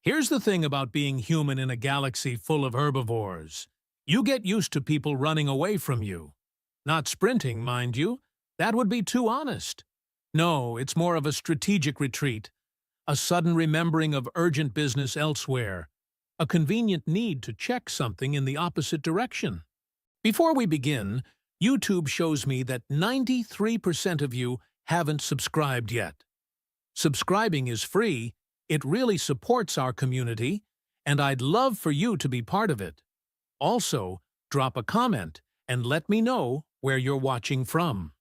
Here's the thing about being human in a galaxy full of herbivores. You get used to people running away from you. Not sprinting, mind you. That would be too honest. No, it's more of a strategic retreat, a sudden remembering of urgent business elsewhere, a convenient need to check something in the opposite direction. Before we begin, YouTube shows me that 93% of you haven't subscribed yet. Subscribing is free, it really supports our community, and I'd love for you to be part of it. Also, drop a comment and let me know where you're watching from.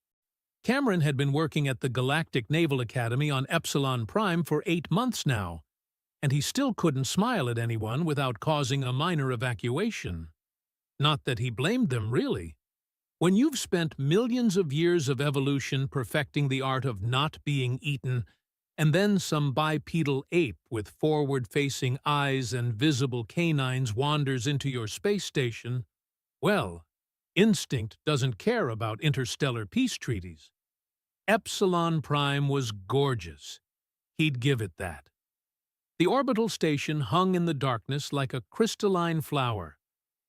Cameron had been working at the Galactic Naval Academy on Epsilon Prime for 8 months now, and he still couldn't smile at anyone without causing a minor evacuation. Not that he blamed them, really. When you've spent millions of years of evolution perfecting the art of not being eaten, and then some bipedal ape with forward-facing eyes and visible canines wanders into your space station, well, instinct doesn't care about interstellar peace treaties. Epsilon Prime was gorgeous. He'd give it that. The orbital station hung in the darkness like a crystalline flower,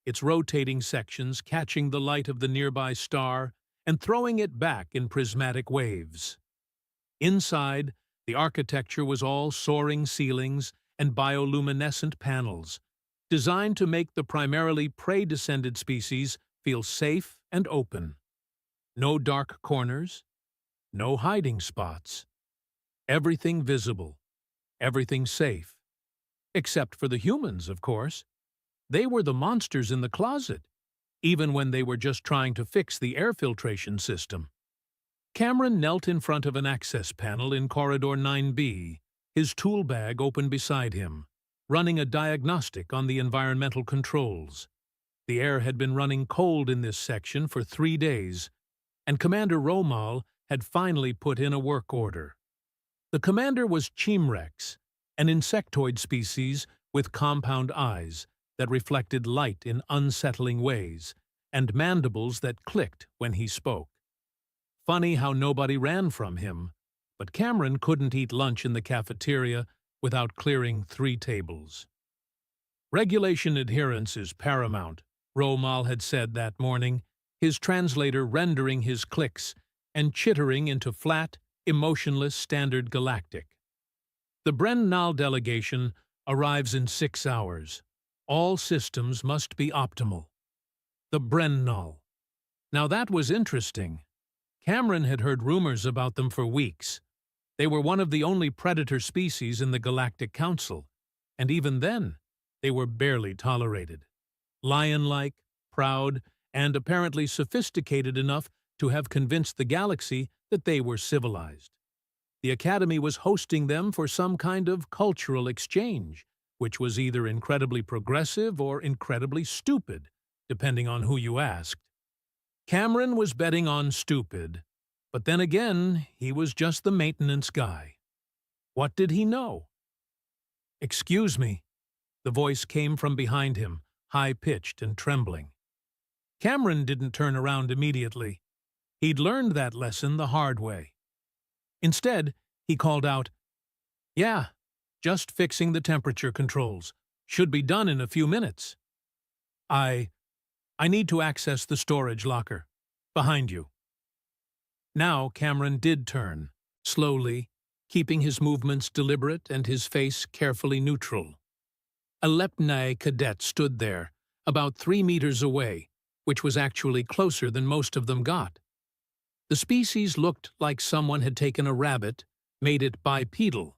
its rotating sections catching the light of the nearby star and throwing it back in prismatic waves. Inside, the architecture was all soaring ceilings and bioluminescent panels, designed to make the primarily prey-descended species feel safe and open. No dark corners, no hiding spots. Everything visible, everything safe. Except for the humans, of course. They were the monsters in the closet, even when they were just trying to fix the air filtration system. Cameron knelt in front of an access panel in Corridor 9B, his tool bag open beside him, running a diagnostic on the environmental controls. The air had been running cold in this section for 3 days, and Commander Romal had finally put in a work order. The commander was Chimrex, an insectoid species with compound eyes that reflected light in unsettling ways, and mandibles that clicked when he spoke. Funny how nobody ran from him, but Cameron couldn't eat lunch in the cafeteria without clearing 3 tables. Regulation adherence is paramount, Romal had said that morning, his translator rendering his clicks and chittering into flat, emotionless Standard Galactic. The Brennal delegation arrives in 6 hours. All systems must be optimal. The Brennal. Now that was interesting. Cameron had heard rumors about them for weeks. They were one of the only predator species in the Galactic Council, and even then, they were barely tolerated. Lion-like, proud, and apparently sophisticated enough to have convinced the galaxy that they were civilized. The Academy was hosting them for some kind of cultural exchange, which was either incredibly progressive or incredibly stupid, depending on who you asked. Cameron was betting on stupid, but then again, he was just the maintenance guy. What did he know? "Excuse me," the voice came from behind him, high-pitched and trembling. Cameron didn't turn around immediately. He'd learned that lesson the hard way. Instead, he called out, "Yeah, just fixing the temperature controls. Should be done in a few minutes. I need to access the storage locker. Behind you." Now Cameron did turn, slowly, keeping his movements deliberate and his face carefully neutral. A Lepni cadet stood there, about 3 meters away, which was actually closer than most of them got. The species looked like someone had taken a rabbit, made it bipedal,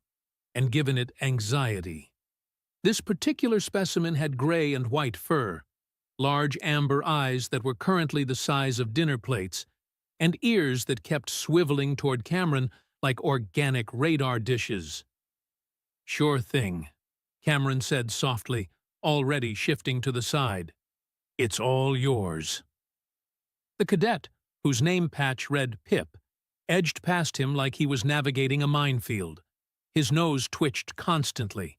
and given it anxiety. This particular specimen had gray and white fur, large amber eyes that were currently the size of dinner plates, and ears that kept swiveling toward Cameron like organic radar dishes. "Sure thing," Cameron said softly, already shifting to the side. "It's all yours." The cadet, whose name patch read Pip, edged past him like he was navigating a minefield. His nose twitched constantly,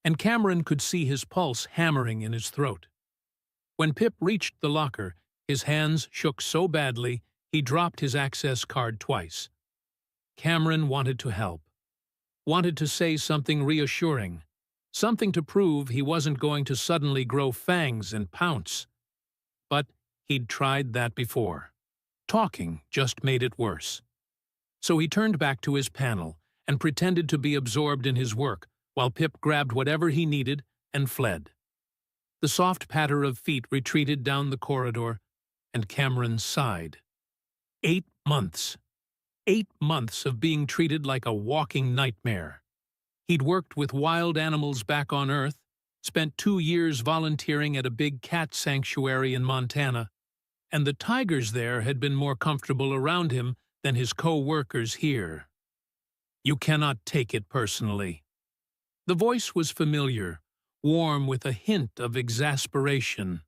and Cameron could see his pulse hammering in his throat. When Pip reached the locker, his hands shook so badly he dropped his access card twice. Cameron wanted to help, wanted to say something reassuring, something to prove he wasn't going to suddenly grow fangs and pounce. But he'd tried that before. Talking just made it worse. So he turned back to his panel and pretended to be absorbed in his work, while Pip grabbed whatever he needed and fled. The soft patter of feet retreated down the corridor, and Cameron sighed. 8 months. 8 months of being treated like a walking nightmare. He'd worked with wild animals back on Earth, spent 2 years volunteering at a big cat sanctuary in Montana, and the tigers there had been more comfortable around him than his co-workers here. You cannot take it personally. The voice was familiar, warm with a hint of exasperation.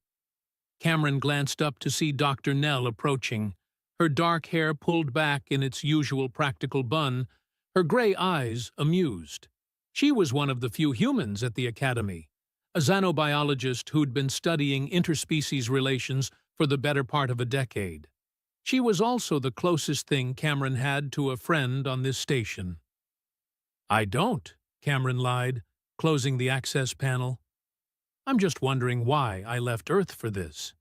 Cameron glanced up to see Dr. Nell approaching, her dark hair pulled back in its usual practical bun, her gray eyes amused. She was one of the few humans at the academy, a xenobiologist who'd been studying interspecies relations for the better part of a decade. She was also the closest thing Cameron had to a friend on this station. "I don't," Cameron lied, closing the access panel. "I'm just wondering why I left Earth for this.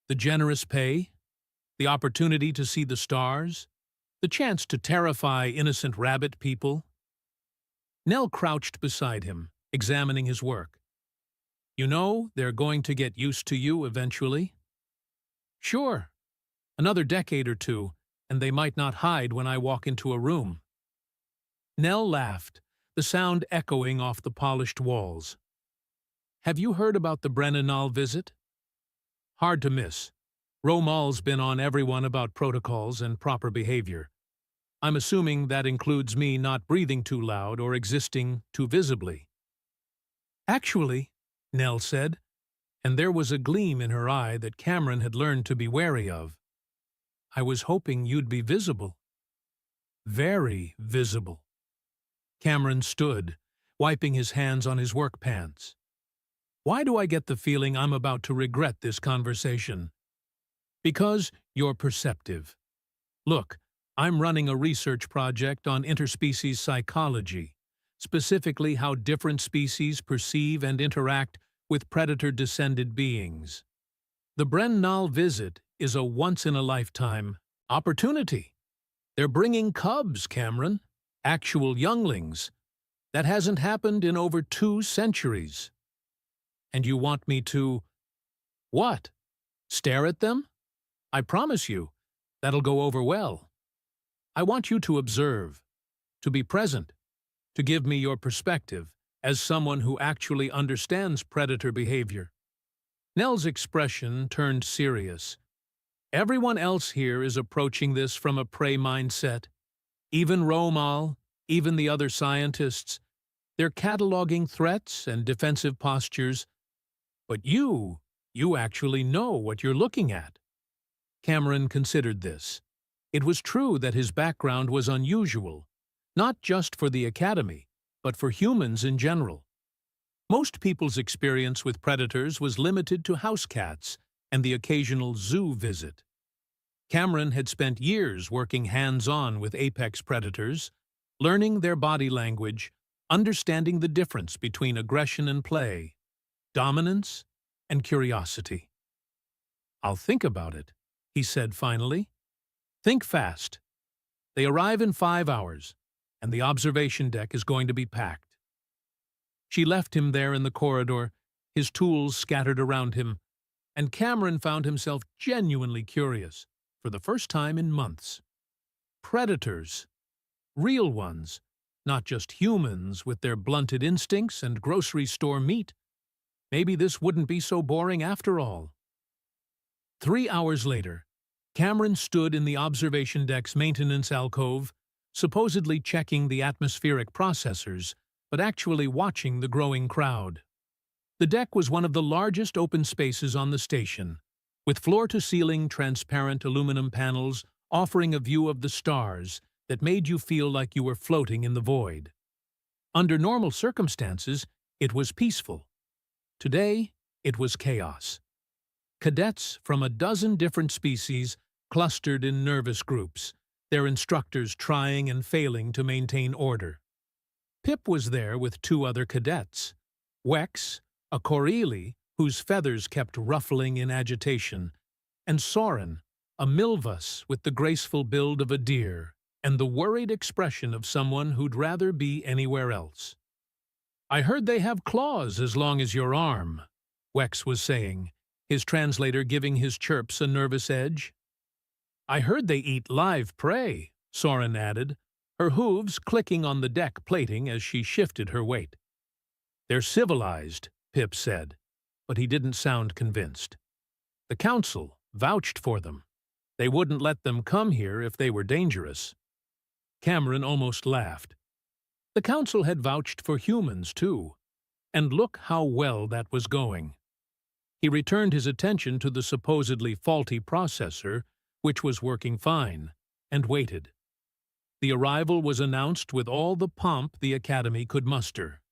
The generous pay, the opportunity to see the stars, the chance to terrify innocent rabbit people." Nell crouched beside him, examining his work. "You know, they're going to get used to you eventually." "Sure. Another decade or two, and they might not hide when I walk into a room." Nell laughed, the sound echoing off the polished walls. "Have you heard about the Brennanal visit? Hard to miss. Romal's been on everyone about protocols and proper behavior. I'm assuming that includes me not breathing too loud or existing too visibly." "Actually," Nell said, and there was a gleam in her eye that Cameron had learned to be wary of, "I was hoping you'd be visible." "Very visible." Cameron stood, wiping his hands on his work pants. "Why do I get the feeling I'm about to regret this conversation?" "Because you're perceptive. Look, I'm running a research project on interspecies psychology, specifically how different species perceive and interact with predator-descended beings. The Brennanal visit is a once-in-a-lifetime opportunity. They're bringing cubs, Cameron, actual younglings. That hasn't happened in over 2 centuries. And you want me to... what? Stare at them? I promise you, that'll go over well. I want you to observe, to be present, to give me your perspective as someone who actually understands predator behavior." Nell's expression turned serious. "Everyone else here is approaching this from a prey mindset. Even Romal, even the other scientists. They're cataloging threats and defensive postures. But you actually know what you're looking at." Cameron considered this. It was true that his background was unusual, not just for the Academy, but for humans in general. Most people's experience with predators was limited to house cats and the occasional zoo visit. Cameron had spent years working hands-on with apex predators, learning their body language, understanding the difference between aggression and play, dominance and curiosity. "I'll think about it," he said finally. "Think fast. They arrive in 5 hours, and the observation deck is going to be packed." She left him there in the corridor, his tools scattered around him, and Cameron found himself genuinely curious, for the first time in months. Predators. Real ones, not just humans with their blunted instincts and grocery store meat. Maybe this wouldn't be so boring after all. 3 hours later, Cameron stood in the observation deck's maintenance alcove, supposedly checking the atmospheric processors, but actually watching the growing crowd. The deck was one of the largest open spaces on the station, with floor-to-ceiling transparent aluminum panels offering a view of the stars that made you feel like you were floating in the void. Under normal circumstances, it was peaceful. Today, it was chaos. Cadets from a dozen different species clustered in nervous groups, their instructors trying and failing to maintain order. Pip was there with 2 other cadets, Wex, a Corelli whose feathers kept ruffling in agitation, and Soren, a Milvus with the graceful build of a deer and the worried expression of someone who'd rather be anywhere else. "I heard they have claws as long as your arm," Wex was saying, his translator giving his chirps a nervous edge. "I heard they eat live prey," Soren added, her hooves clicking on the deck plating as she shifted her weight. "They're civilized," Pip said, but he didn't sound convinced. "The council vouched for them. They wouldn't let them come here if they were dangerous." Cameron almost laughed. The council had vouched for humans, too, and look how well that was going. He returned his attention to the supposedly faulty processor, which was working fine, and waited. The arrival was announced with all the pomp the Academy could muster.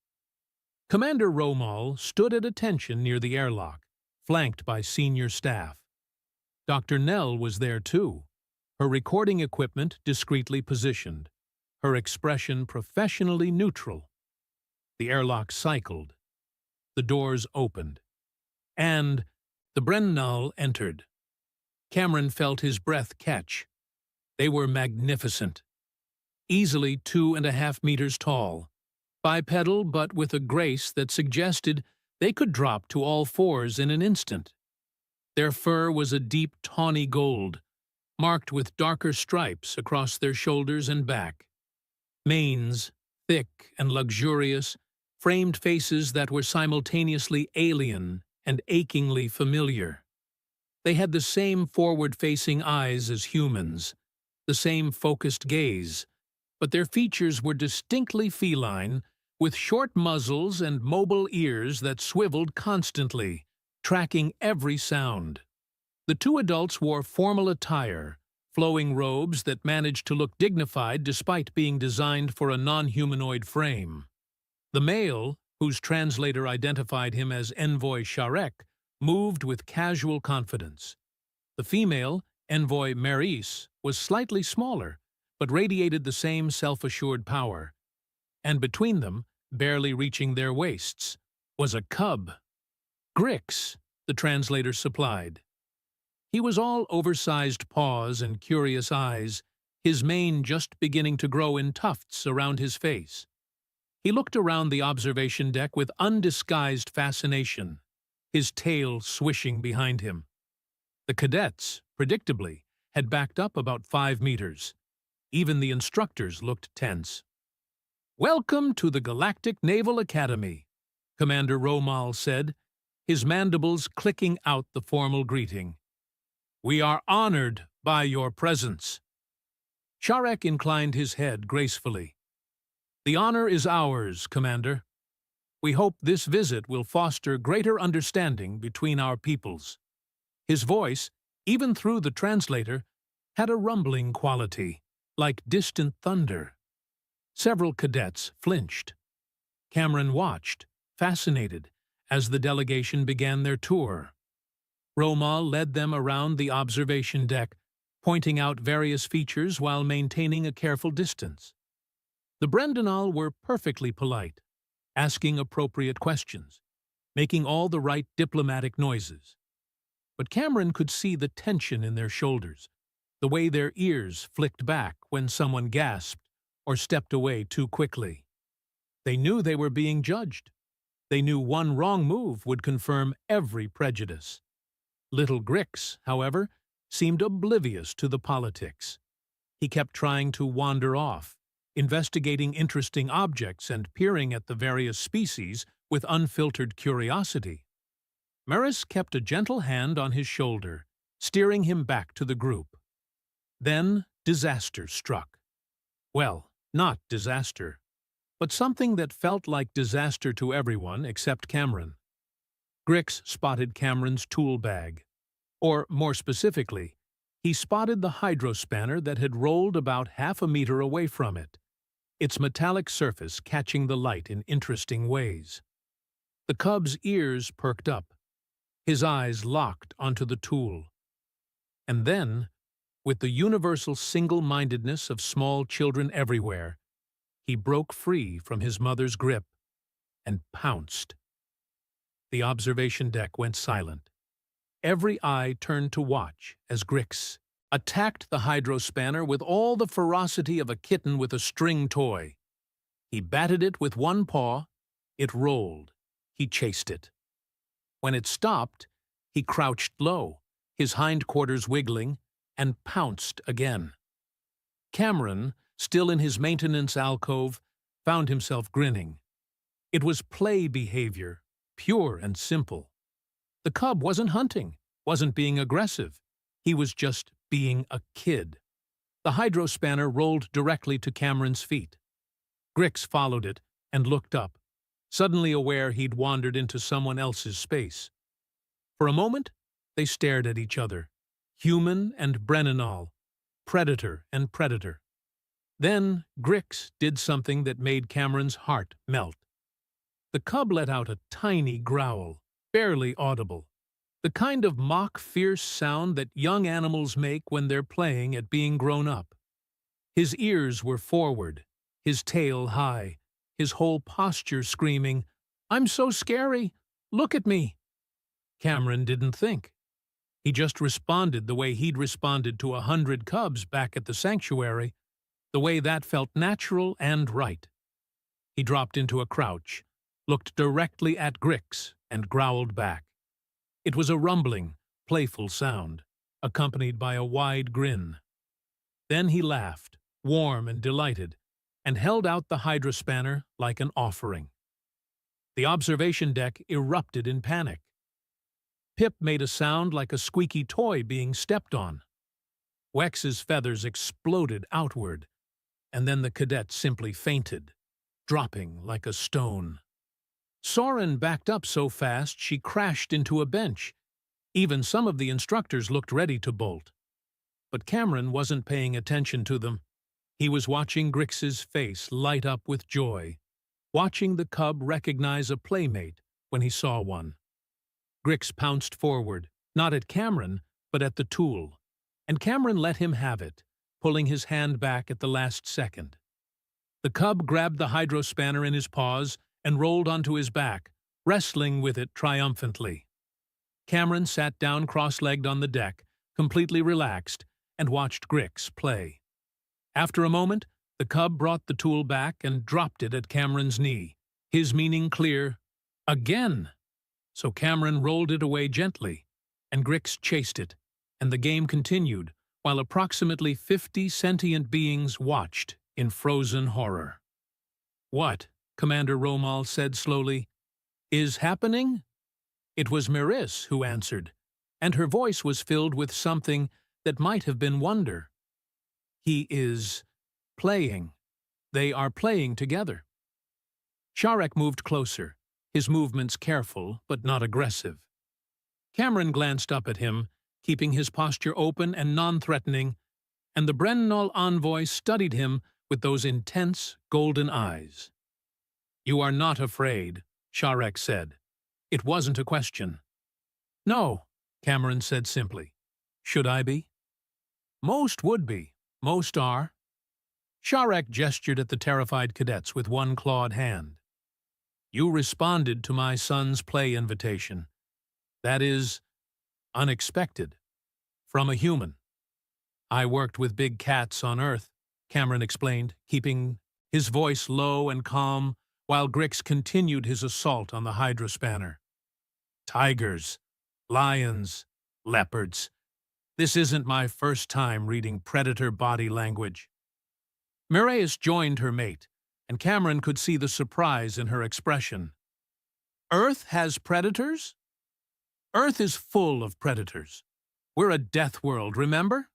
Commander Romal stood at attention near the airlock, flanked by senior staff. Dr. Nell was there too, her recording equipment discreetly positioned, her expression professionally neutral. The airlock cycled. The doors opened. And the Brennal entered. Cameron felt his breath catch. They were magnificent. Easily 2.5 meters tall, bipedal but with a grace that suggested they could drop to all fours in an instant. Their fur was a deep tawny gold, marked with darker stripes across their shoulders and back. Manes, thick and luxurious, framed faces that were simultaneously alien and achingly familiar. They had the same forward-facing eyes as humans, the same focused gaze, but their features were distinctly feline, with short muzzles and mobile ears that swiveled constantly, tracking every sound. The two adults wore formal attire, flowing robes that managed to look dignified despite being designed for a non-humanoid frame. The male, whose translator identified him as Envoy Sharek, moved with casual confidence. The female, Envoy Maris, was slightly smaller, but radiated the same self-assured power. And between them, barely reaching their waists, was a cub. Grix, the translator supplied. He was all oversized paws and curious eyes, his mane just beginning to grow in tufts around his face. He looked around the observation deck with undisguised fascination, his tail swishing behind him. The cadets, predictably, had backed up about 5 meters. Even the instructors looked tense. "Welcome to the Galactic Naval Academy," Commander Romal said, his mandibles clicking out the formal greeting. "We are honored by your presence." Sharek inclined his head gracefully. "The honor is ours, Commander. We hope this visit will foster greater understanding between our peoples." His voice, even through the translator, had a rumbling quality, like distant thunder. Several cadets flinched. Cameron watched, fascinated, as the delegation began their tour. Romal led them around the observation deck, pointing out various features while maintaining a careful distance. The Brendanal were perfectly polite, asking appropriate questions, making all the right diplomatic noises. But Cameron could see the tension in their shoulders, the way their ears flicked back when someone gasped or stepped away too quickly. They knew they were being judged. They knew one wrong move would confirm every prejudice. Little Grix, however, seemed oblivious to the politics. He kept trying to wander off, investigating interesting objects and peering at the various species with unfiltered curiosity. Maris kept a gentle hand on his shoulder, steering him back to the group. Then disaster struck. Well, not disaster, but something that felt like disaster to everyone except Cameron. Grix spotted Cameron's tool bag. Or, more specifically, he spotted the hydrospanner that had rolled about 1/2 meter away from it, its metallic surface catching the light in interesting ways. The cub's ears perked up, his eyes locked onto the tool. And then, with the universal single-mindedness of small children everywhere, he broke free from his mother's grip and pounced. The observation deck went silent. Every eye turned to watch as Grix attacked the hydrospanner with all the ferocity of a kitten with a string toy. He batted it with one paw. It rolled. He chased it. When it stopped, he crouched low, his hindquarters wiggling, and pounced again. Cameron, still in his maintenance alcove, found himself grinning. It was play behavior, pure and simple. The cub wasn't hunting, wasn't being aggressive. He was just being a kid. The hydrospanner rolled directly to Cameron's feet. Grix followed it and looked up, suddenly aware he'd wandered into someone else's space. For a moment, they stared at each other, human and Brennanol, predator and predator. Then Grix did something that made Cameron's heart melt. The cub let out a tiny growl, barely audible, the kind of mock fierce sound that young animals make when they're playing at being grown up. His ears were forward, his tail high, his whole posture screaming, "I'm so scary! Look at me!" Cameron didn't think. He just responded the way he'd responded to 100 cubs back at the sanctuary, the way that felt natural and right. He dropped into a crouch, looked directly at Grix, and growled back. It was a rumbling, playful sound, accompanied by a wide grin. Then he laughed, warm and delighted, and held out the hydrospanner like an offering. The observation deck erupted in panic. Pip made a sound like a squeaky toy being stepped on. Wex's feathers exploded outward, and then the cadet simply fainted, dropping like a stone. Soren backed up so fast she crashed into a bench. Even some of the instructors looked ready to bolt. But Cameron wasn't paying attention to them. He was watching Grix's face light up with joy, watching the cub recognize a playmate when he saw one. Grix pounced forward, not at Cameron, but at the tool, and Cameron let him have it, pulling his hand back at the last second. The cub grabbed the hydrospanner in his paws and rolled onto his back, wrestling with it triumphantly. Cameron sat down cross-legged on the deck, completely relaxed, and watched Grix play. After a moment, the cub brought the tool back and dropped it at Cameron's knee, his meaning clear, "Again!" So Cameron rolled it away gently, and Grix chased it, and the game continued, while approximately 50 sentient beings watched in frozen horror. "What?" Commander Romal said slowly, "is happening?" It was Maris who answered, and her voice was filled with something that might have been wonder. "He is playing. They are playing together." Sharek moved closer, his movements careful but not aggressive. Cameron glanced up at him, keeping his posture open and non-threatening, and the Brennanol envoy studied him with those intense golden eyes. "You are not afraid," Sharek said. It wasn't a question. "No," Cameron said simply. "Should I be?" "Most would be. Most are." Sharek gestured at the terrified cadets with one clawed hand. "You responded to my son's play invitation. That is unexpected. From a human. I worked with big cats on Earth," Cameron explained, keeping his voice low and calm while Grix continued his assault on the hydrospanner. "Tigers, lions, leopards. This isn't my first time reading predator body language." Miraeus joined her mate, and Cameron could see the surprise in her expression. "Earth has predators?" "Earth is full of predators. We're a death world, remember?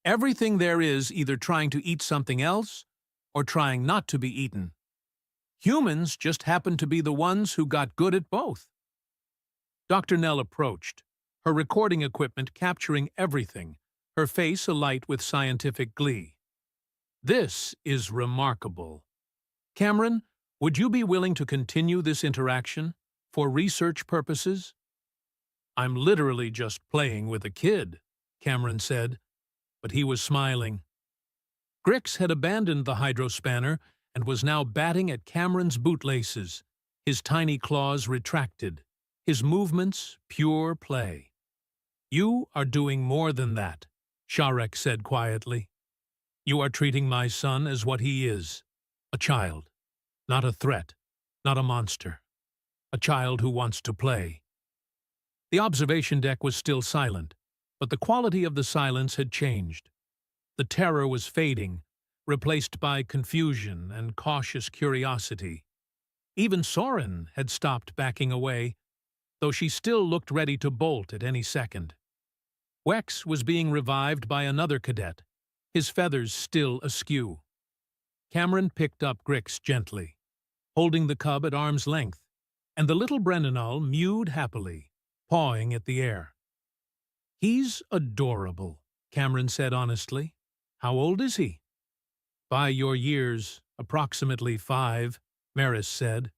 Everything there is either trying to eat something else or trying not to be eaten. Humans just happen to be the ones who got good at both." Dr. Nell approached, her recording equipment capturing everything, her face alight with scientific glee. "This is remarkable. Cameron, would you be willing to continue this interaction for research purposes?" "I'm literally just playing with a kid," Cameron said, but he was smiling. Grix had abandoned the hydrospanner and was now batting at Cameron's bootlaces, his tiny claws retracted, his movements pure play. "You are doing more than that," Sharek said quietly. "You are treating my son as what he is, a child, not a threat, not a monster, a child who wants to play." The observation deck was still silent, but the quality of the silence had changed. The terror was fading, replaced by confusion and cautious curiosity. Even Soren had stopped backing away, though she still looked ready to bolt at any second. Wex was being revived by another cadet, his feathers still askew. Cameron picked up Grix gently, holding the cub at arm's length, and the little Brennanal mewed happily, pawing at the air. "He's adorable," Cameron said honestly. "How old is he?" "By your years, approximately 5, Maris said.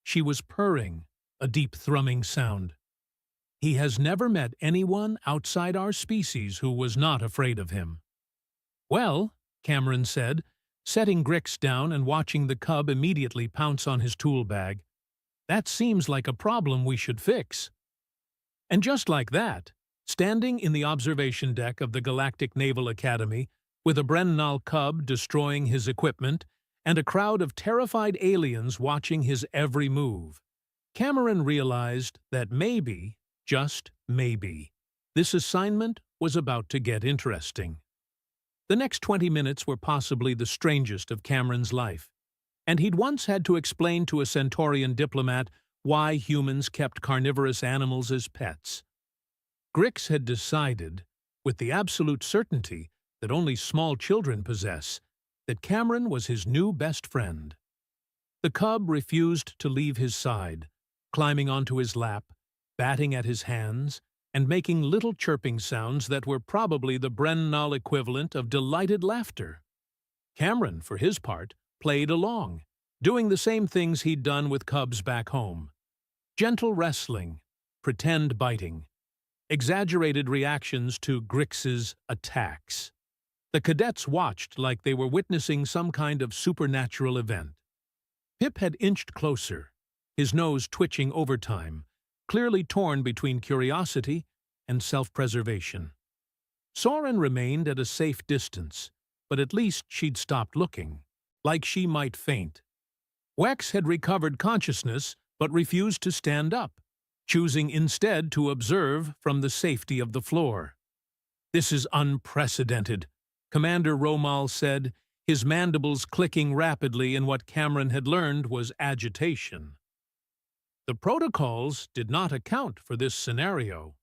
She was purring, a deep thrumming sound. "He has never met anyone outside our species who was not afraid of him." "Well," Cameron said, setting Grix down and watching the cub immediately pounce on his tool bag, "that seems like a problem we should fix." And just like that, standing in the observation deck of the Galactic Naval Academy, with a Brennal cub destroying his equipment and a crowd of terrified aliens watching his every move, Cameron realized that maybe, just maybe, this assignment was about to get interesting. The next 20 minutes were possibly the strangest of Cameron's life, and he'd once had to explain to a Centaurian diplomat why humans kept carnivorous animals as pets. Grix had decided, with the absolute certainty that only small children possess, that Cameron was his new best friend. The cub refused to leave his side, climbing onto his lap, batting at his hands, and making little chirping sounds that were probably the Brennal equivalent of delighted laughter. Cameron, for his part, played along, doing the same things he'd done with cubs back home. Gentle wrestling, pretend biting, exaggerated reactions to Grix's attacks. The cadets watched like they were witnessing some kind of supernatural event. Pip had inched closer, his nose twitching overtime, clearly torn between curiosity and self-preservation. Soren remained at a safe distance, but at least she'd stopped looking, like she might faint. Wex had recovered consciousness but refused to stand up, choosing instead to observe from the safety of the floor. "This is unprecedented," Commander Romal said, his mandibles clicking rapidly in what Cameron had learned was agitation. "The protocols did not account for this scenario."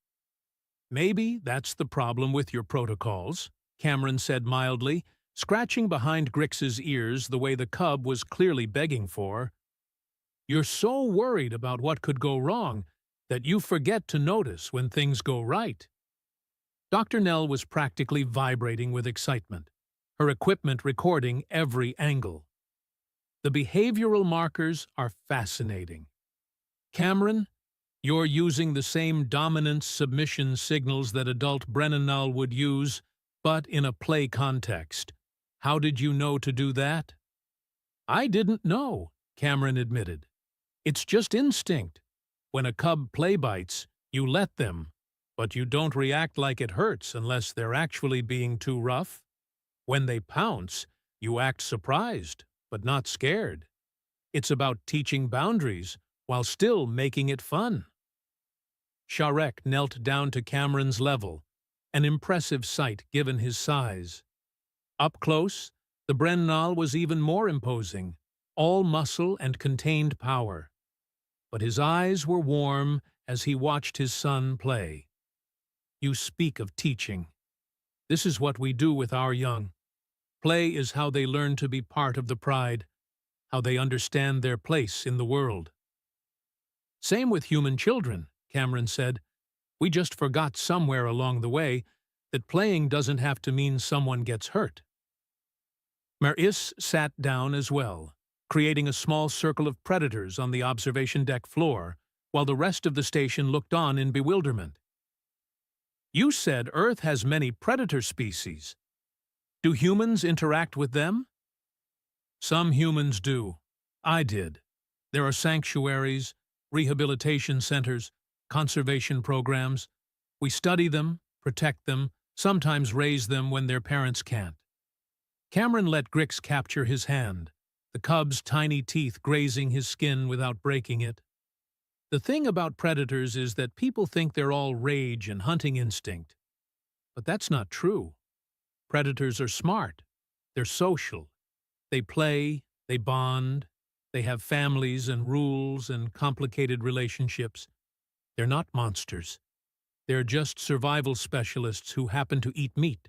"Maybe that's the problem with your protocols," Cameron said mildly, scratching behind Grix's ears the way the cub was clearly begging for. "You're so worried about what could go wrong that you forget to notice when things go right." Dr. Nell was practically vibrating with excitement, her equipment recording every angle. "The behavioral markers are fascinating. Cameron, you're using the same dominance-submission signals that adult Brennanal would use, but in a play context. How did you know to do that?" "I didn't know," Cameron admitted. "It's just instinct. When a cub play bites, you let them, but you don't react like it hurts unless they're actually being too rough. When they pounce, you act surprised, but not scared. It's about teaching boundaries while still making it fun." Sharek knelt down to Cameron's level, an impressive sight given his size. Up close, the Brennal was even more imposing, all muscle and contained power. But his eyes were warm as he watched his son play. "You speak of teaching. This is what we do with our young. Play is how they learn to be part of the pride, how they understand their place in the world." "Same with human children," Cameron said. "We just forgot somewhere along the way that playing doesn't have to mean someone gets hurt." Maris sat down as well, creating a small circle of predators on the observation deck floor, while the rest of the station looked on in bewilderment. "You said Earth has many predator species. Do humans interact with them?" "Some humans do. I did. There are sanctuaries, rehabilitation centers, conservation programs. We study them, protect them, sometimes raise them when their parents can't. Cameron let Grix capture his hand, the cub's tiny teeth grazing his skin without breaking it. The thing about predators is that people think they're all rage and hunting instinct. But that's not true. Predators are smart. They're social. They play, they bond, they have families and rules and complicated relationships. They're not monsters. They're just survival specialists who happen to eat meat.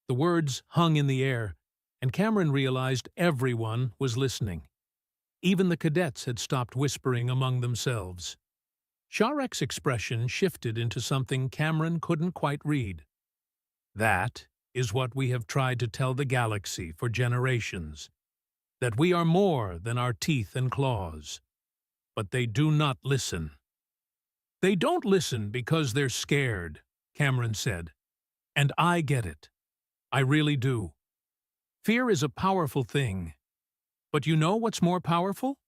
The words hung in the air, and Cameron realized everyone was listening. Even the cadets had stopped whispering among themselves. Sharek's expression shifted into something Cameron couldn't quite read. That is what we have tried to tell the galaxy for generations, that we are more than our teeth and claws. But they do not listen. They don't listen because they're scared, Cameron said. And I get it. I really do. Fear is a powerful thing. But you know what's more powerful?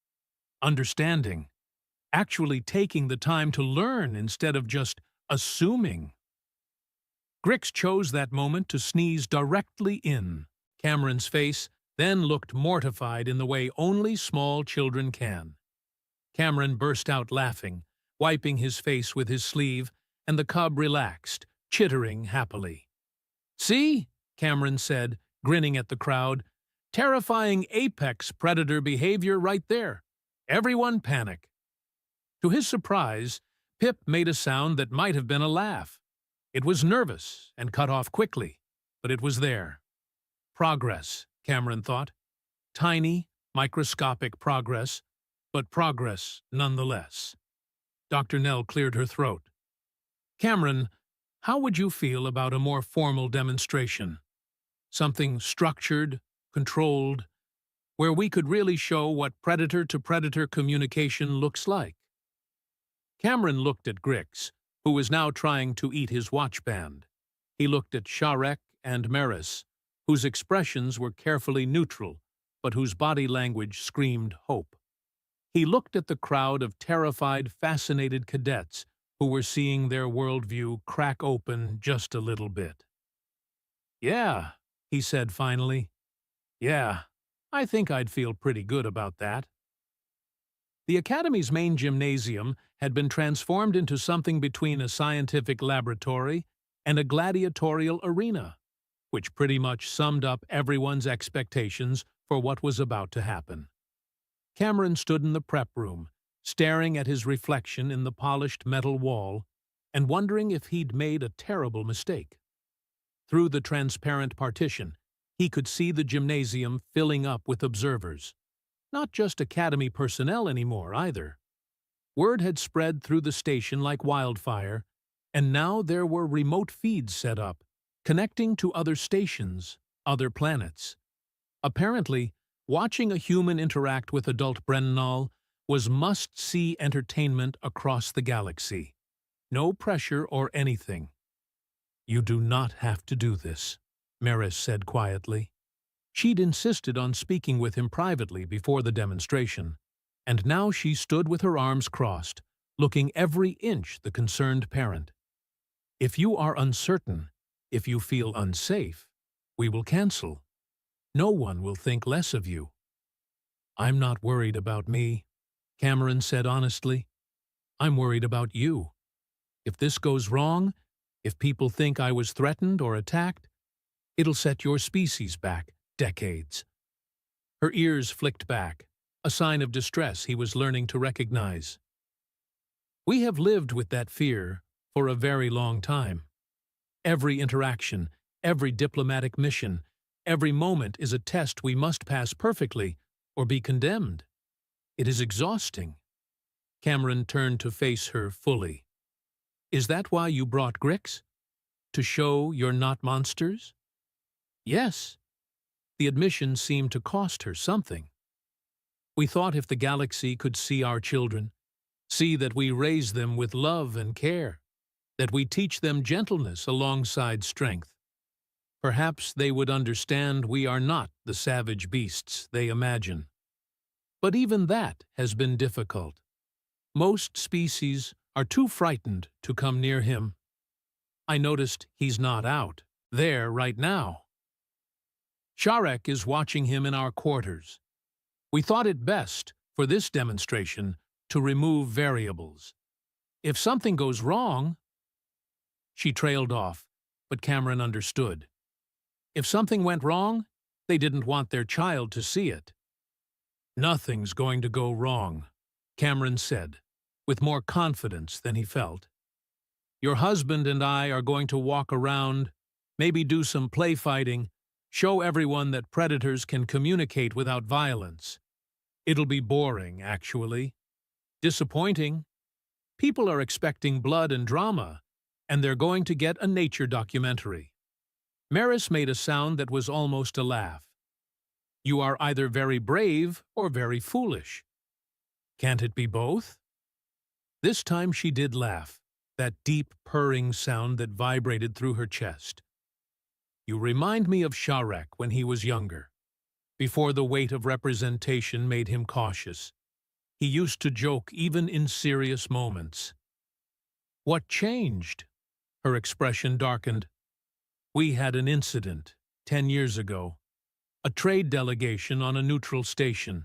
Understanding. Actually taking the time to learn instead of just assuming. Grix chose that moment to sneeze directly in Cameron's face, then looked mortified in the way only small children can. Cameron burst out laughing, wiping his face with his sleeve, and the cub relaxed, chittering happily. "See?" Cameron said, grinning at the crowd. "Terrifying apex predator behavior right there. Everyone panic." To his surprise, Pip made a sound that might have been a laugh. It was nervous and cut off quickly, but it was there. Progress, Cameron thought. Tiny, microscopic progress, but progress nonetheless. Dr. Nell cleared her throat. "Cameron, how would you feel about a more formal demonstration? Something structured, controlled, where we could really show what predator-to-predator communication looks like?" Cameron looked at Grix, who was now trying to eat his watchband. He looked at Sharek and Maris, whose expressions were carefully neutral, but whose body language screamed hope. He looked at the crowd of terrified, fascinated cadets who were seeing their worldview crack open just a little bit. "Yeah," he said finally. "Yeah, I think I'd feel pretty good about that." The Academy's main gymnasium had been transformed into something between a scientific laboratory and a gladiatorial arena, which pretty much summed up everyone's expectations for what was about to happen. Cameron stood in the prep room, staring at his reflection in the polished metal wall and wondering if he'd made a terrible mistake. Through the transparent partition, he could see the gymnasium filling up with observers. Not just Academy personnel anymore, either. Word had spread through the station like wildfire, and now there were remote feeds set up, connecting to other stations, other planets. Apparently, watching a human interact with adult Brennal was must-see entertainment across the galaxy. No pressure or anything. "You do not have to do this," Maris said quietly. She'd insisted on speaking with him privately before the demonstration, and now she stood with her arms crossed, looking every inch the concerned parent. "If you are uncertain, if you feel unsafe, we will cancel. No one will think less of you." "I'm not worried about me," Cameron said honestly. "I'm worried about you. If this goes wrong, if people think I was threatened or attacked, it'll set your species back decades." Her ears flicked back, a sign of distress he was learning to recognize. "We have lived with that fear for a very long time. Every interaction, every diplomatic mission, every moment is a test we must pass perfectly or be condemned. It is exhausting." Cameron turned to face her fully. "Is that why you brought Grix? To show you're not monsters?" "Yes." The admission seemed to cost her something. "We thought if the galaxy could see our children, see that we raise them with love and care, that we teach them gentleness alongside strength, perhaps they would understand we are not the savage beasts they imagine. But even that has been difficult. Most species are too frightened to come near him. I noticed he's not out there right now. Sharek is watching him in our quarters. We thought it best, for this demonstration, to remove variables. If something goes wrong... She trailed off, but Cameron understood. If something went wrong, they didn't want their child to see it. Nothing's going to go wrong, Cameron said, with more confidence than he felt. Your husband and I are going to walk around, maybe do some play fighting, show everyone that predators can communicate without violence. It'll be boring, actually. Disappointing. People are expecting blood and drama, and they're going to get a nature documentary. Maris made a sound that was almost a laugh. You are either very brave or very foolish. Can't it be both? This time she did laugh, that deep purring sound that vibrated through her chest. You remind me of Sharek when he was younger. Before the weight of representation made him cautious. He used to joke even in serious moments. What changed? Her expression darkened. We had an incident 10 years ago. A trade delegation on a neutral station.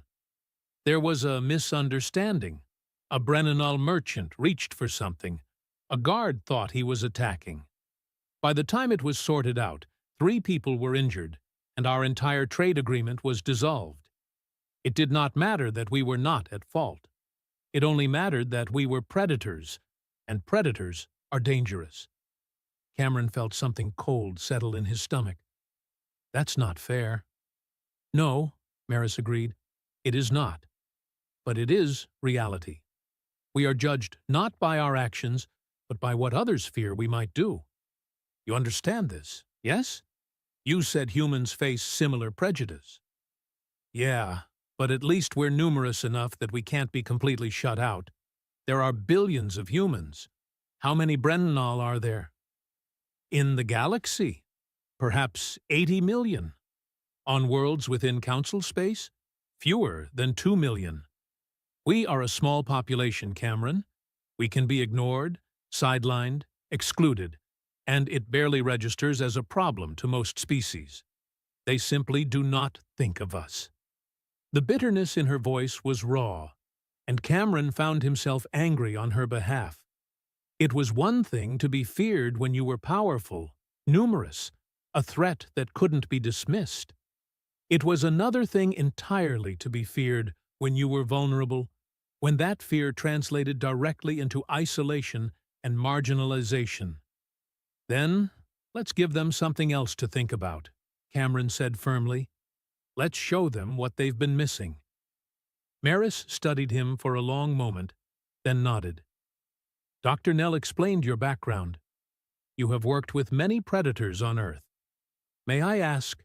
There was a misunderstanding. A Brennanal merchant reached for something. A guard thought he was attacking. By the time it was sorted out, 3 people were injured, and our entire trade agreement was dissolved. It did not matter that we were not at fault. It only mattered that we were predators, and predators are dangerous. Cameron felt something cold settle in his stomach. That's not fair. No, Maris agreed, it is not. But it is reality. We are judged not by our actions, but by what others fear we might do. You understand this, yes? You said humans face similar prejudice. Yeah, but at least we're numerous enough that we can't be completely shut out. There are billions of humans. How many Brennanal are there? In the galaxy? Perhaps 80 million. On worlds within council space? Fewer than 2 million. We are a small population, Cameron. We can be ignored, sidelined, excluded, and it barely registers as a problem to most species. They simply do not think of us. The bitterness in her voice was raw, and Cameron found himself angry on her behalf. It was one thing to be feared when you were powerful, numerous, a threat that couldn't be dismissed. It was another thing entirely to be feared when you were vulnerable, when that fear translated directly into isolation and marginalization. Then, let's give them something else to think about, Cameron said firmly. Let's show them what they've been missing. Maris studied him for a long moment, then nodded. Dr. Nell explained your background. You have worked with many predators on Earth. May I ask,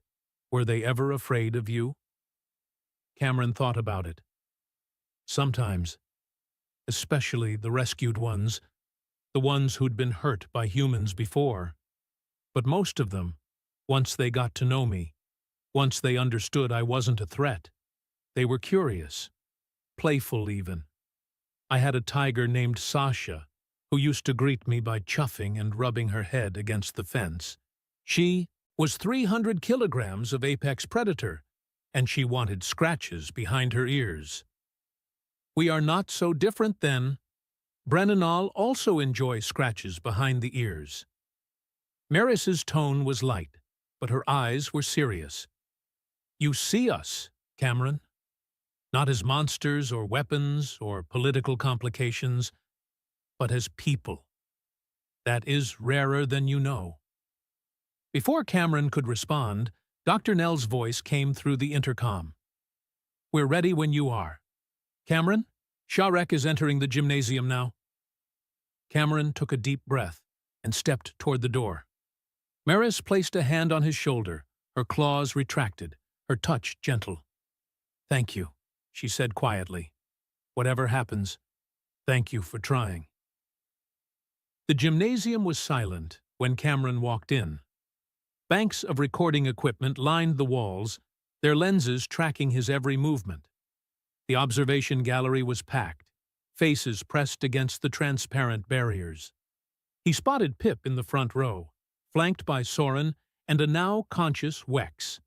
were they ever afraid of you? Cameron thought about it. Sometimes, especially the rescued ones, the ones who'd been hurt by humans before. But most of them, once they got to know me, once they understood I wasn't a threat, they were curious, playful even. I had a tiger named Sasha, who used to greet me by chuffing and rubbing her head against the fence. She was 300 kilograms of apex predator, and she wanted scratches behind her ears. We are not so different then. Brennanal also enjoy scratches behind the ears. Maris's tone was light, but her eyes were serious. You see us, Cameron. Not as monsters or weapons or political complications, but as people. That is rarer than you know. Before Cameron could respond, Dr. Nell's voice came through the intercom. We're ready when you are. Cameron, Sharek is entering the gymnasium now. Cameron took a deep breath and stepped toward the door. Maris placed a hand on his shoulder, her claws retracted, her touch gentle. Thank you, she said quietly. Whatever happens, thank you for trying. The gymnasium was silent when Cameron walked in. Banks of recording equipment lined the walls, their lenses tracking his every movement. The observation gallery was packed, faces pressed against the transparent barriers. He spotted Pip in the front row, flanked by Soren and a now conscious Wex.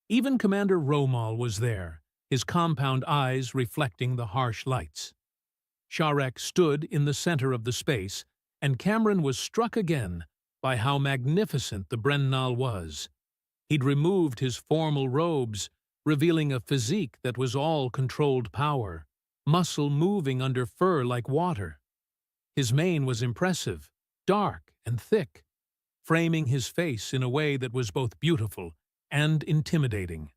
Even Commander Romal was there, his compound eyes reflecting the harsh lights. Sharek stood in the center of the space, and Cameron was struck again by how magnificent the Brennal was. He'd removed his formal robes, revealing a physique that was all controlled power, muscle moving under fur like water. His mane was impressive, dark and thick, framing his face in a way that was both beautiful and intimidating.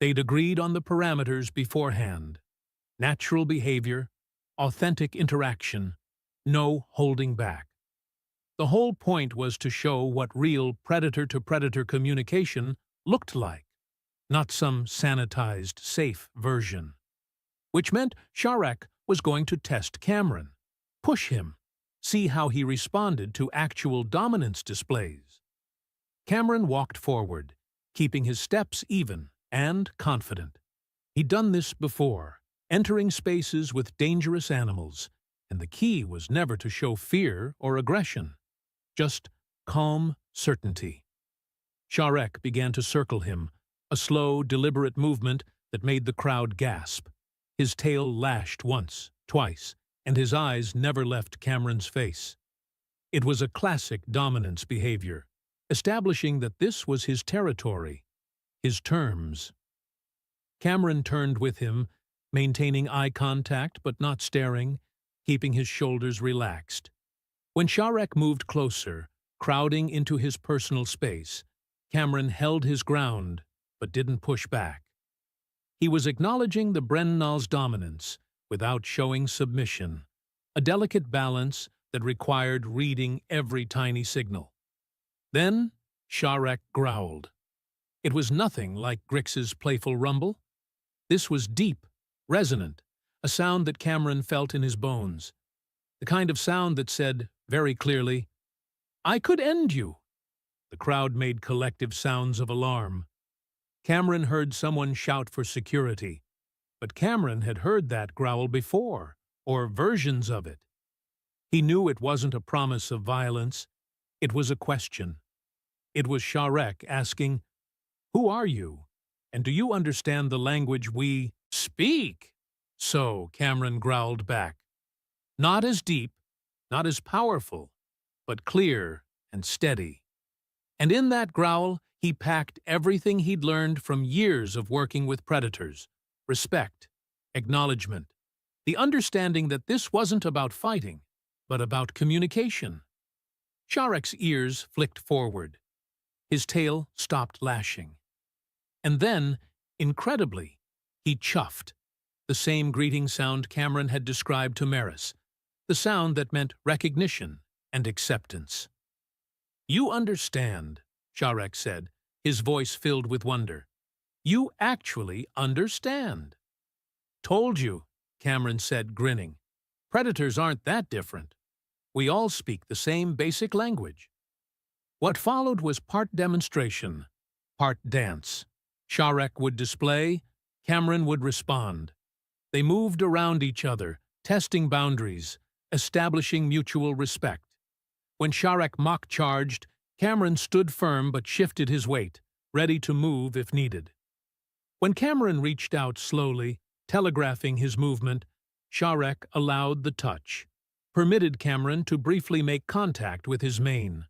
They'd agreed on the parameters beforehand: natural behavior, authentic interaction, no holding back. The whole point was to show what real predator-to-predator communication looked like, not some sanitized, safe version. Which meant Sharek was going to test Cameron, push him, see how he responded to actual dominance displays. Cameron walked forward, keeping his steps even and confident. He'd done this before, entering spaces with dangerous animals, and the key was never to show fear or aggression, just calm certainty. Sharek began to circle him, a slow, deliberate movement that made the crowd gasp. His tail lashed once, twice, and his eyes never left Cameron's face. It was a classic dominance behavior, establishing that this was his territory, his terms. Cameron turned with him, maintaining eye contact but not staring, keeping his shoulders relaxed. When Sharek moved closer, crowding into his personal space, Cameron held his ground but didn't push back. He was acknowledging the Brennal's dominance without showing submission, a delicate balance that required reading every tiny signal. Then Sharek growled. It was nothing like Grix's playful rumble. This was deep, resonant, a sound that Cameron felt in his bones. The kind of sound that said, very clearly, "I could end you." The crowd made collective sounds of alarm. Cameron heard someone shout for security, but Cameron had heard that growl before, or versions of it. He knew it wasn't a promise of violence. It was a question. It was Sharek asking, "Who are you? And do you understand the language we speak?" "So," Cameron growled back. Not as deep, not as powerful, but clear and steady. And in that growl, he packed everything he'd learned from years of working with predators: respect, acknowledgement, the understanding that this wasn't about fighting, but about communication. Sharek's ears flicked forward. His tail stopped lashing. And then, incredibly, he chuffed, the same greeting sound Cameron had described to Maris, the sound that meant recognition and acceptance. "You understand," Sharek said, his voice filled with wonder. "You actually understand." "Told you," Cameron said, grinning. "Predators aren't that different. We all speak the same basic language." What followed was part demonstration, part dance. Sharek would display, Cameron would respond. They moved around each other, testing boundaries, establishing mutual respect. When Sharek mock-charged, Cameron stood firm but shifted his weight, ready to move if needed. When Cameron reached out slowly, telegraphing his movement, Sharek allowed the touch, permitted Cameron to briefly make contact with his mane.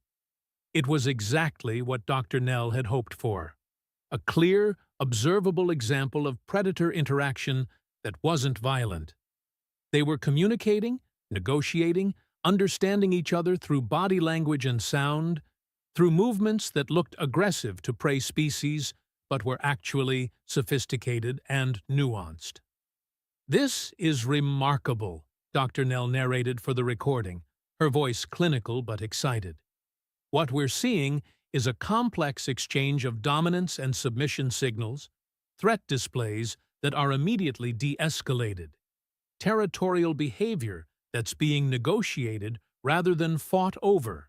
It was exactly what Dr. Nell had hoped for: a clear, observable example of predator interaction that wasn't violent. They were communicating, negotiating, understanding each other through body language and sound, through movements that looked aggressive to prey species but were actually sophisticated and nuanced. "This is remarkable," Dr. Nell narrated for the recording, her voice clinical but excited. "What we're seeing is a complex exchange of dominance and submission signals, threat displays that are immediately de-escalated, territorial behavior that's being negotiated rather than fought over.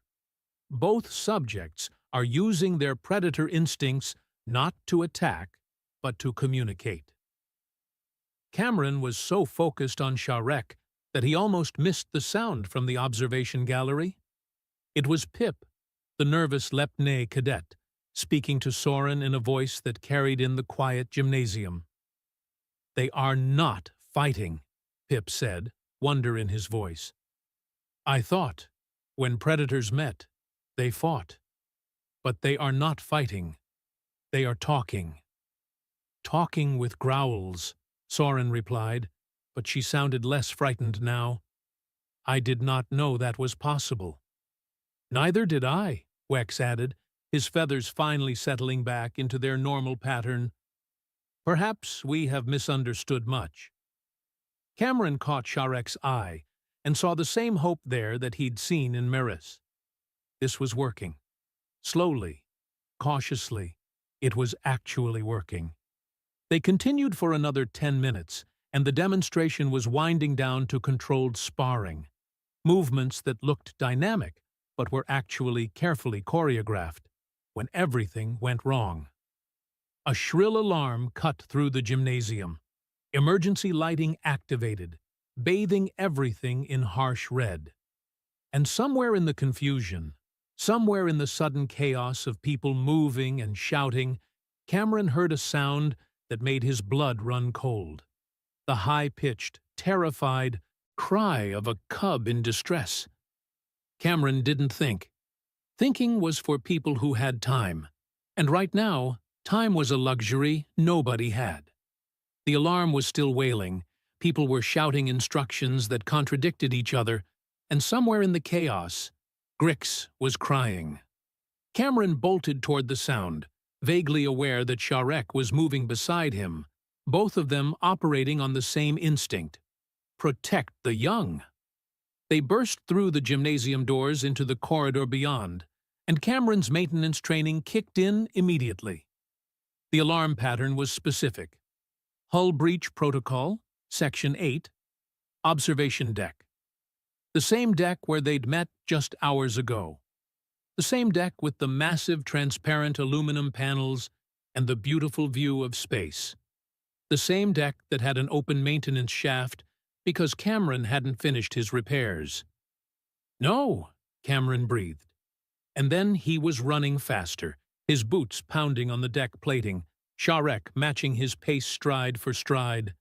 Both subjects are using their predator instincts not to attack, but to communicate." Cameron was so focused on Sharek that he almost missed the sound from the observation gallery. It was Pip, the nervous Lepne cadet, speaking to Soren in a voice that carried in the quiet gymnasium. "They are not fighting," Pip said, wonder in his voice. "I thought, when predators met, they fought. But they are not fighting. They are talking." "Talking with growls," Soren replied, but she sounded less frightened now. "I did not know that was possible." "Neither did I," Wex added, his feathers finally settling back into their normal pattern. "Perhaps we have misunderstood much." Cameron caught Sharek's eye and saw the same hope there that he'd seen in Maris. This was working. Slowly, cautiously, it was actually working. They continued for another 10 minutes, and the demonstration was winding down to controlled sparring. Movements that looked dynamic, but were actually carefully choreographed, when everything went wrong. A shrill alarm cut through the gymnasium. Emergency lighting activated, bathing everything in harsh red. And somewhere in the confusion, somewhere in the sudden chaos of people moving and shouting, Cameron heard a sound that made his blood run cold. The high-pitched, terrified cry of a cub in distress. Cameron didn't think. Thinking was for people who had time, and right now, time was a luxury nobody had. The alarm was still wailing, people were shouting instructions that contradicted each other, and somewhere in the chaos, Grix was crying. Cameron bolted toward the sound, vaguely aware that Sharek was moving beside him, both of them operating on the same instinct: protect the young. They burst through the gymnasium doors into the corridor beyond, and Cameron's maintenance training kicked in immediately. The alarm pattern was specific. Hull breach protocol, Section 8, observation deck. The same deck where they'd met just hours ago. The same deck with the massive transparent aluminum panels and the beautiful view of space. The same deck that had an open maintenance shaft because Cameron hadn't finished his repairs. "No," Cameron breathed. And then he was running faster, his boots pounding on the deck plating, Sharek matching his pace stride for stride.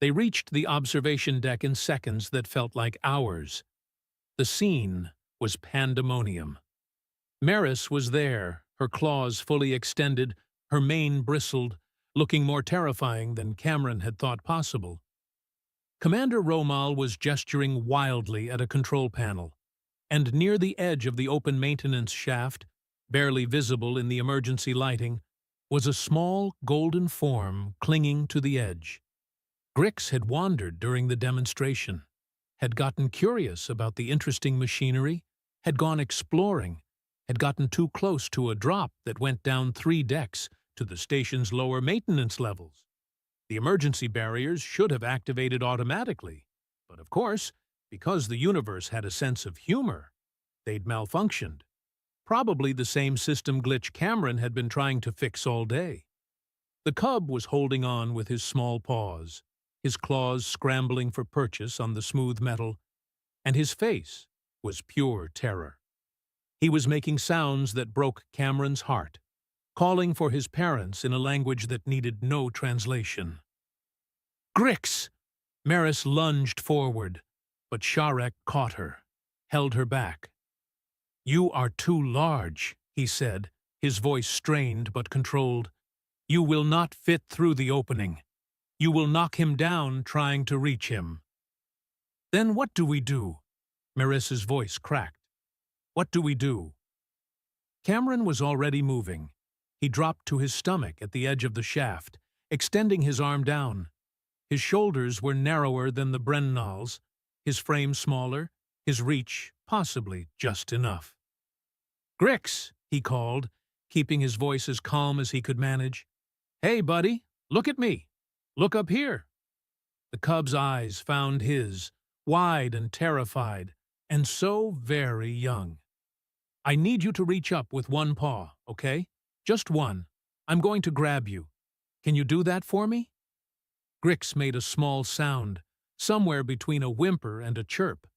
They reached the observation deck in seconds that felt like hours. The scene was pandemonium. Maris was there, her claws fully extended, her mane bristled, looking more terrifying than Cameron had thought possible. Commander Romal was gesturing wildly at a control panel, and near the edge of the open maintenance shaft, barely visible in the emergency lighting, was a small golden form clinging to the edge. Grix had wandered during the demonstration, had gotten curious about the interesting machinery, had gone exploring, had gotten too close to a drop that went down 3 decks to the station's lower maintenance levels. The emergency barriers should have activated automatically, but of course, because the universe had a sense of humor, they'd malfunctioned. Probably the same system glitch Cameron had been trying to fix all day. The cub was holding on with his small paws, his claws scrambling for purchase on the smooth metal, and his face was pure terror. He was making sounds that broke Cameron's heart, calling for his parents in a language that needed no translation. "Grix!" Maris lunged forward, but Sharek caught her, held her back. "You are too large," he said, his voice strained but controlled. "You will not fit through the opening. You will knock him down trying to reach him." "Then what do we do?" Maris's voice cracked. "What do we do?" Cameron was already moving. He dropped to his stomach at the edge of the shaft, extending his arm down. His shoulders were narrower than the Brennal's, his frame smaller, his reach possibly just enough. "Grix!" he called, keeping his voice as calm as he could manage. "Hey, buddy, look at me. Look up here." The cub's eyes found his, wide and terrified, and so very young. "I need you to reach up with one paw, okay? Just one. I'm going to grab you. Can you do that for me?" Grix made a small sound, somewhere between a whimper and a chirp.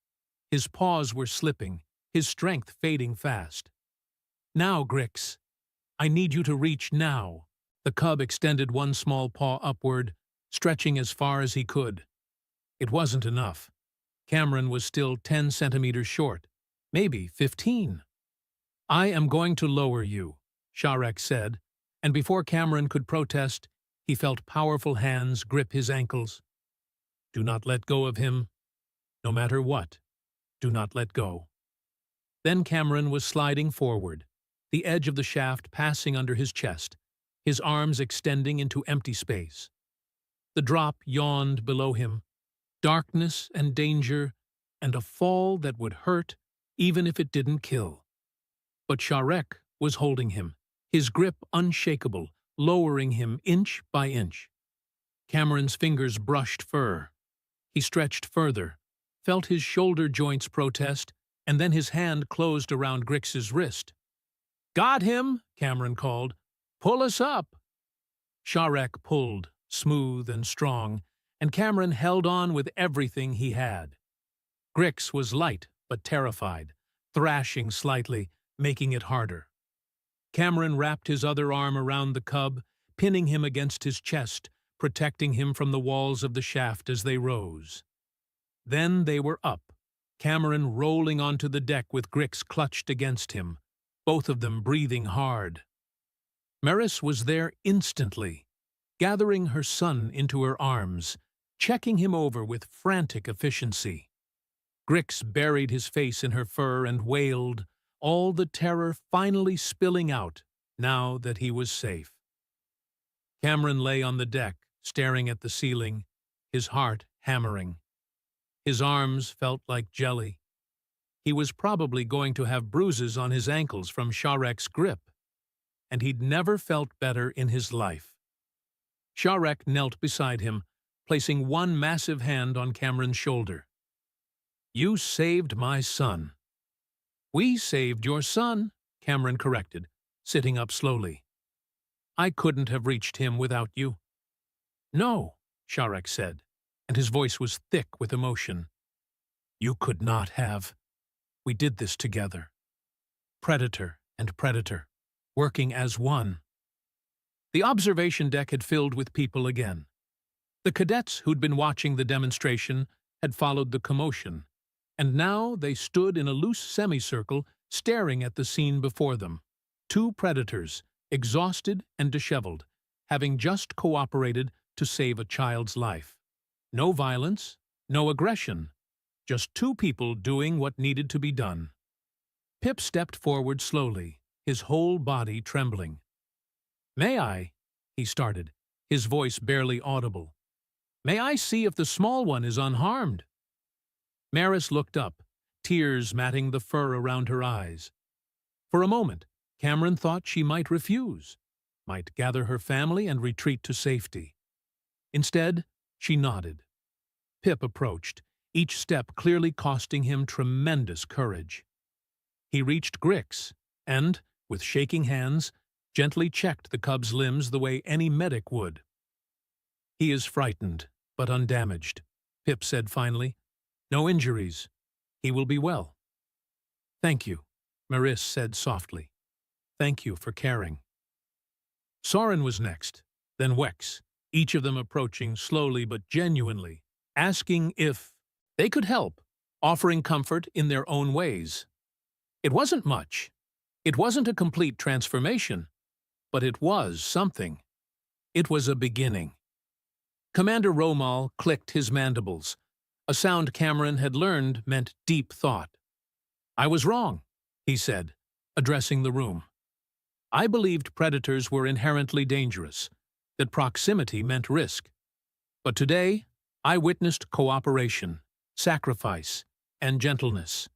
His paws were slipping, his strength fading fast. "Now, Grix. I need you to reach now." The cub extended one small paw upward, stretching as far as he could. It wasn't enough. Cameron was still 10 centimeters short, maybe 15. "I am going to lower you," HFY said, and before Cameron could protest, he felt powerful hands grip his ankles. "Do not let go of him. No matter what, do not let go." Then Cameron was sliding forward, the edge of the shaft passing under his chest, his arms extending into empty space. The drop yawned below him, darkness and danger, and a fall that would hurt even if it didn't kill. But HFY was holding him, his grip unshakable, lowering him inch by inch. Cameron's fingers brushed fur. He stretched further, felt his shoulder joints protest, and then his hand closed around Grix's wrist. "Got him!" Cameron called. "Pull us up!" HFY pulled, smooth and strong, and Cameron held on with everything he had. Grix was light but terrified, thrashing slightly, making it harder. Cameron wrapped his other arm around the cub, pinning him against his chest, protecting him from the walls of the shaft as they rose. Then they were up, Cameron rolling onto the deck with Grix clutched against him, both of them breathing hard. Maris was there instantly, gathering her son into her arms, checking him over with frantic efficiency. Grix buried his face in her fur and wailed, all the terror finally spilling out now that he was safe. Cameron lay on the deck, staring at the ceiling, his heart hammering. His arms felt like jelly. He was probably going to have bruises on his ankles from HFY's grip, and he'd never felt better in his life. HFY knelt beside him, placing one massive hand on Cameron's shoulder. "You saved my son." "We saved your son," Cameron corrected, sitting up slowly. "I couldn't have reached him without you." "No," HFY said, and his voice was thick with emotion. "You could not have. We did this together. Predator and predator, working as one." The observation deck had filled with people again. The cadets who'd been watching the demonstration had followed the commotion, and now they stood in a loose semicircle staring at the scene before them. Two predators, exhausted and disheveled, having just cooperated to save a child's life. No violence, no aggression, just two people doing what needed to be done. Pip stepped forward slowly, his whole body trembling. "May I?" he started, his voice barely audible. "May I see if the small one is unharmed?" Maris looked up, tears matting the fur around her eyes. For a moment, Cameron thought she might refuse, might gather her family and retreat to safety. Instead, she nodded. Pip approached, each step clearly costing him tremendous courage. He reached Grix and, with shaking hands, gently checked the cub's limbs the way any medic would. "He is frightened, but undamaged," Pip said finally. "No injuries. He will be well." "Thank you," Maris said softly. "Thank you for caring." Soren was next, then Wex, each of them approaching slowly but genuinely, asking if they could help, offering comfort in their own ways. It wasn't much. It wasn't a complete transformation, but it was something. It was a beginning. Commander Romal clicked his mandibles, a sound Cameron had learned meant deep thought. "I was wrong," he said, addressing the room. "I believed predators were inherently dangerous, that proximity meant risk. But today, I witnessed cooperation, sacrifice, and gentleness.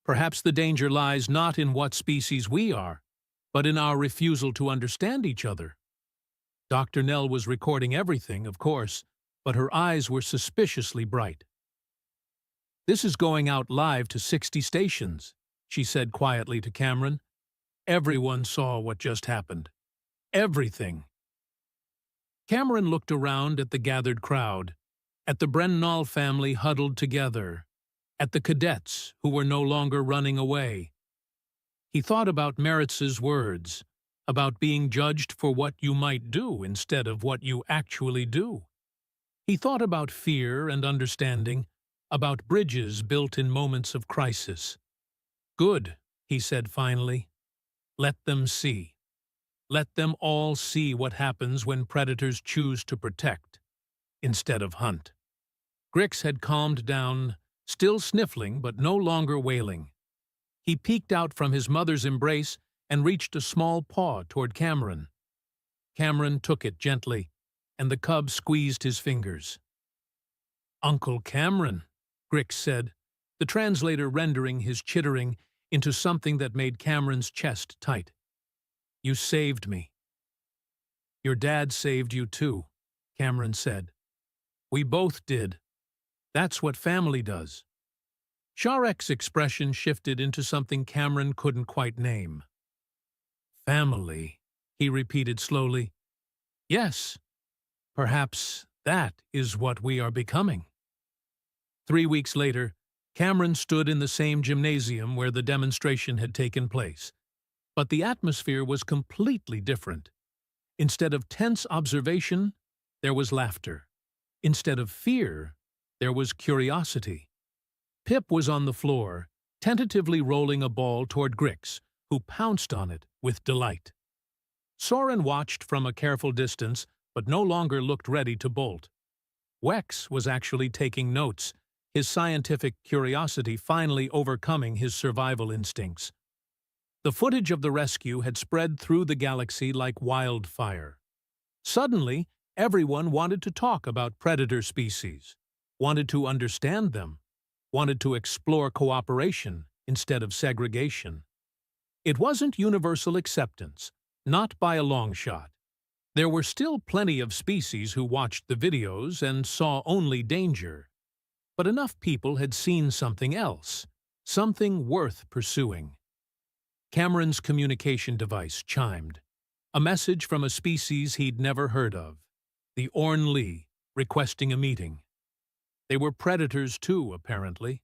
Perhaps the danger lies not in what species we are, but in our refusal to understand each other." Dr. Nell was recording everything, of course, but her eyes were suspiciously bright. "This is going out live to 60 stations," she said quietly to Cameron. "Everyone saw what just happened. Everything." Cameron looked around at the gathered crowd, at the Brennal family huddled together, at the cadets who were no longer running away. He thought about Meritz's words, about being judged for what you might do instead of what you actually do. He thought about fear and understanding, about bridges built in moments of crisis. "Good," he said finally. "Let them see. Let them all see what happens when predators choose to protect instead of hunt." Grix had calmed down, still sniffling but no longer wailing. He peeked out from his mother's embrace and reached a small paw toward Cameron. Cameron took it gently, and the cub squeezed his fingers. "Uncle Cameron," Grix said, the translator rendering his chittering into something that made Cameron's chest tight. "You saved me." "Your dad saved you too," Cameron said. "We both did. That's what family does." Sharek's expression shifted into something Cameron couldn't quite name. "Family," he repeated slowly. "Yes, perhaps that is what we are becoming." 3 weeks later, Cameron stood in the same gymnasium where the demonstration had taken place. But the atmosphere was completely different. Instead of tense observation, there was laughter. Instead of fear, there was curiosity. Pip was on the floor, tentatively rolling a ball toward Grix, who pounced on it with delight. Soren watched from a careful distance, but no longer looked ready to bolt. Wex was actually taking notes, his scientific curiosity finally overcoming his survival instincts. The footage of the rescue had spread through the galaxy like wildfire. Suddenly, everyone wanted to talk about predator species, wanted to understand them, wanted to explore cooperation instead of segregation. It wasn't universal acceptance, not by a long shot. There were still plenty of species who watched the videos and saw only danger. But enough people had seen something else, something worth pursuing. Cameron's communication device chimed. A message from a species he'd never heard of, the Orn-Lee, requesting a meeting. They were predators too, apparently.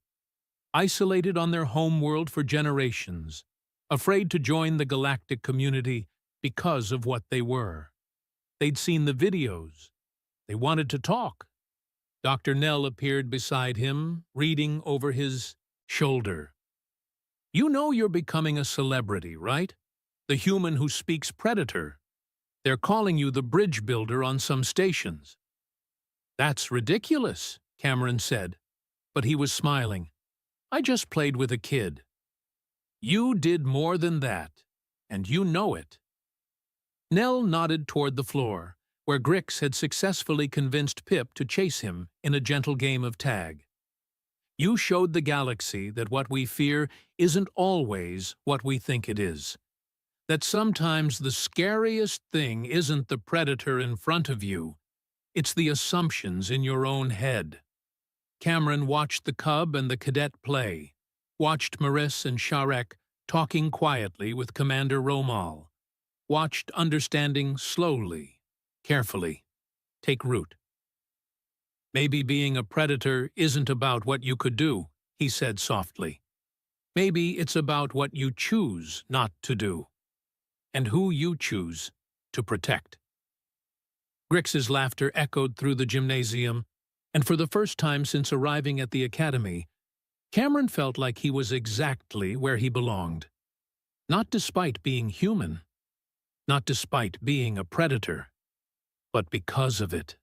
Isolated on their homeworld for generations, afraid to join the galactic community because of what they were. They'd seen the videos. They wanted to talk. Dr. Nell appeared beside him, reading over his shoulder. "You know you're becoming a celebrity, right? The human who speaks predator. They're calling you the bridge builder on some stations." "That's ridiculous," Cameron said, but he was smiling. "I just played with a kid." "You did more than that, and you know it." Nell nodded toward the floor, where Grix had successfully convinced Pip to chase him in a gentle game of tag. "You showed the galaxy that what we fear isn't always what we think it is. That sometimes the scariest thing isn't the predator in front of you, it's the assumptions in your own head." Cameron watched the cub and the cadet play, watched Maris and Sharek talking quietly with Commander Romal, watched understanding slowly, carefully, take root. "Maybe being a predator isn't about what you could do," he said softly. "Maybe it's about what you choose not to do, and who you choose to protect." Grix's laughter echoed through the gymnasium, and for the first time since arriving at the academy, Cameron felt like he was exactly where he belonged. Not despite being human, not despite being a predator, but because of it.